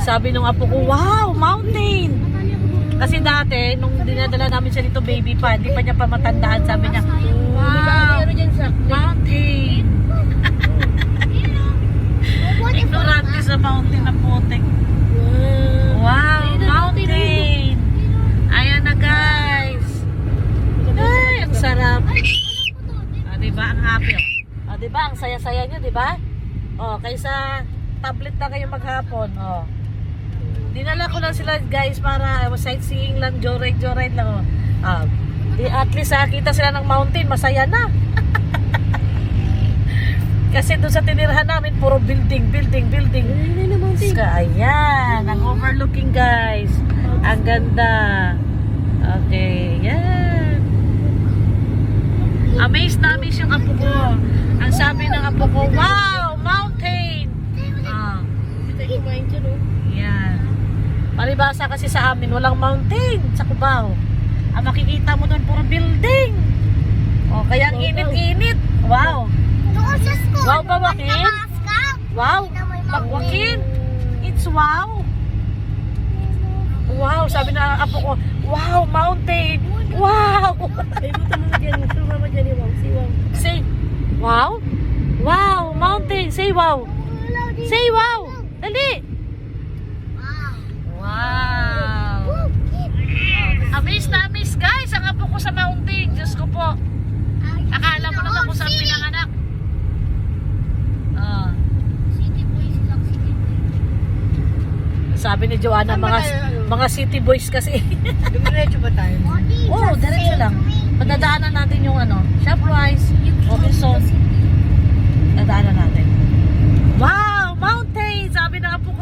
Sabi nung apo ko, wow, mountain! Kasi dati, nung dinadala namin siya dito baby pa, hindi pa niya pa matandaan. Sabi niya, wow, mountain! Ignorante sa mountain na putik. Wow, mountain! Ayan na guys. Ay, ang sarap. Diba? Ang happy. Diba? Ang saya-saya nyo, diba? Kaysa tablet na kayo maghapon. Dinala ko lang sila guys para sightseeing lang, joyride lang. At least kita sila ng mountain, masaya na. Kasi doon sa tinirahan namin, puro building. Ayan, ang overlooking guys. Ang ganda. Okay, yan. Amazed na amaze yung apo ko. Ang sabi ng apo ko, wow, mountain! Yan. Palibasa kasi sa amin, walang mountain sa Cubao. Ang makikita mo doon, puro building. Kaya ang init-init. Wow. Wow ba, Joaquin? Wow. Joaquin, it's wow. Wow, sabi na apo ko, wow, mountain. Wow. Say, wow. Wow, mountain. Say wow. Say wow. Dali. Wow. Amaze na amaze guys. Ang apo ko sa mountain. Diyos ko po. Akala mo naman kung saan pinanganak. Sabi ni Joanna, mga city boys kasi. Dumiretso ba tayo? Diretso lang. Padadaanan natin yung Shopwise, Robinson. Dadaanan natin. Wow, mountain! Sabi ng apo